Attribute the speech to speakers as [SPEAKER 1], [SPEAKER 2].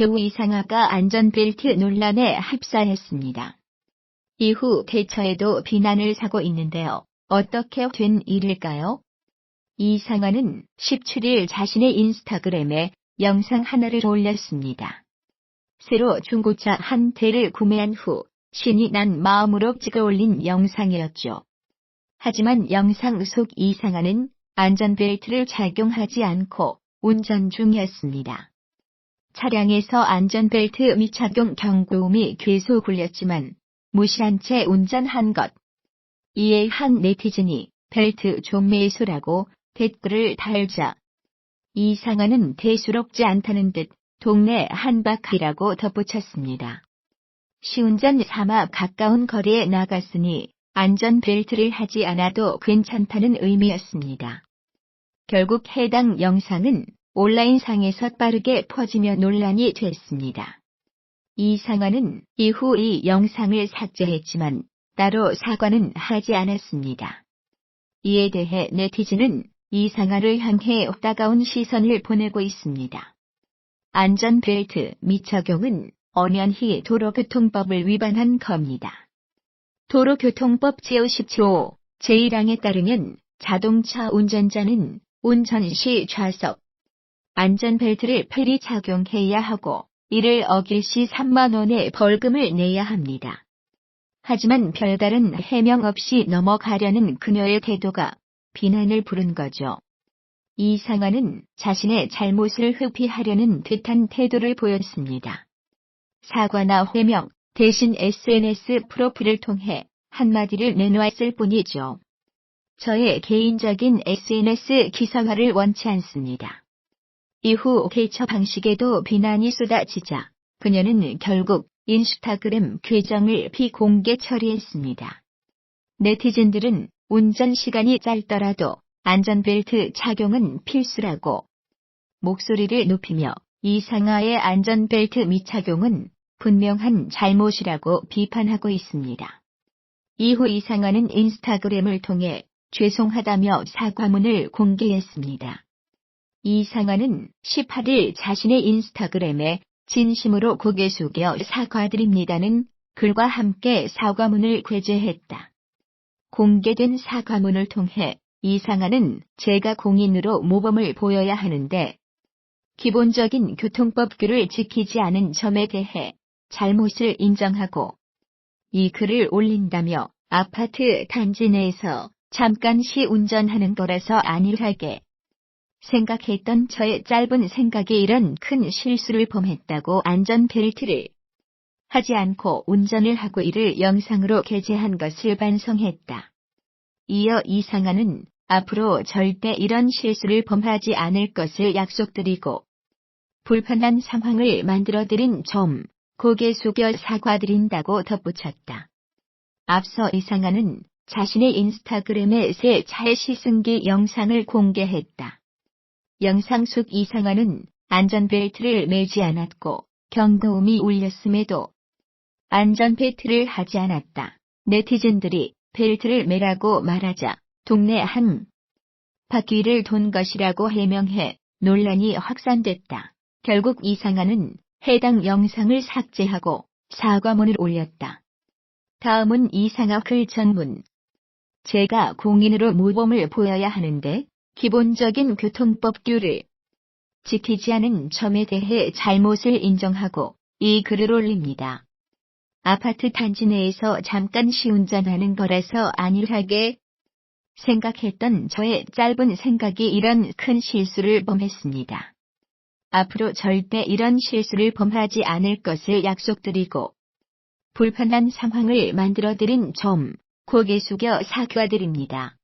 [SPEAKER 1] 배우 이상아가 안전벨트 논란에 휩싸였습니다. 이후 대처에도 비난을 사고 있는데요. 어떻게 된 일일까요? 이상아는 17일 자신의 인스타그램에 영상 하나를 올렸습니다. 새로 중고차 한 대를 구매한 후 신이 난 마음으로 찍어 올린 영상이었죠. 하지만 영상 속 이상아는 안전벨트를 착용하지 않고 운전 중이었습니다. 차량에서 안전벨트 미착용 경고음이 계속 울렸지만 무시한 채 운전한 것. 이에 한 네티즌이 벨트 좀 매수라고 댓글을 달자 이상아는 대수롭지 않다는 듯 동네 한바퀴라고 덧붙였습니다. 시운전 삼아 가까운 거리에 나갔으니 안전벨트를 하지 않아도 괜찮다는 의미였습니다. 결국 해당 영상은 온라인상에서 빠르게 퍼지며 논란이 됐습니다. 이상아는 이후 이 영상을 삭제했지만 따로 사과는 하지 않았습니다. 이에 대해 네티즌은 이상아를 향해 따가운 시선을 보내고 있습니다. 안전벨트 미착용은 엄연히 도로교통법을 위반한 겁니다. 도로교통법 제57호 제1항에 따르면 자동차 운전자는 운전 시 좌석 안전벨트를 필히 착용해야 하고 이를 어길 시 3만 원의 벌금을 내야 합니다. 하지만 별다른 해명 없이 넘어가려는 그녀의 태도가 비난을 부른 거죠. 이상아는 자신의 잘못을 회피하려는 듯한 태도를 보였습니다. 사과나 해명 대신 SNS 프로필을 통해 한마디를 내놓았을 뿐이죠. 저의 개인적인 SNS 기사화를 원치 않습니다. 이후 대처 방식에도 비난이 쏟아지자 그녀는 결국 인스타그램 계정을 비공개 처리했습니다. 네티즌들은 운전 시간이 짧더라도 안전벨트 착용은 필수라고 목소리를 높이며 이상아의 안전벨트 미착용은 분명한 잘못이라고 비판하고 있습니다. 이후 이상아는 인스타그램을 통해 죄송하다며 사과문을 공개했습니다. 이상아는 18일 자신의 인스타그램에 진심으로 고개 숙여 사과드립니다는 글과 함께 사과문을 게재했다. 공개된 사과문을 통해 이상아는 제가 공인으로 모범을 보여야 하는데 기본적인 교통법규를 지키지 않은 점에 대해 잘못을 인정하고 이 글을 올린다며 아파트 단지 내에서 잠깐시 운전하는 거라서 안일하게 생각했던 저의 짧은 생각에 이런 큰 실수를 범했다고 안전벨트를 하지 않고 운전을 하고 이를 영상으로 게재한 것을 반성했다. 이어 이상아는 앞으로 절대 이런 실수를 범하지 않을 것을 약속드리고 불편한 상황을 만들어드린 점 고개 숙여 사과드린다고 덧붙였다. 앞서 이상아는 자신의 인스타그램에 새 차의 시승기 영상을 공개했다. 영상 속 이상아는 안전벨트를 매지 않았고 경고음이 울렸음에도 안전벨트를 하지 않았다. 네티즌들이 벨트를 매라고 말하자 동네 한 바퀴를 돈 것이라고 해명해 논란이 확산됐다. 결국 이상아는 해당 영상을 삭제하고 사과문을 올렸다. 다음은 이상아 글 전문. 제가 공인으로 모범을 보여야 하는데 기본적인 교통법규를 지키지 않은 점에 대해 잘못을 인정하고 이 글을 올립니다. 아파트 단지 내에서 잠깐시 운전하는 거라서 안일하게 생각했던 저의 짧은 생각이 이런 큰 실수를 범했습니다. 앞으로 절대 이런 실수를 범하지 않을 것을 약속드리고 불편한 상황을 만들어드린 점 고개 숙여 사과드립니다.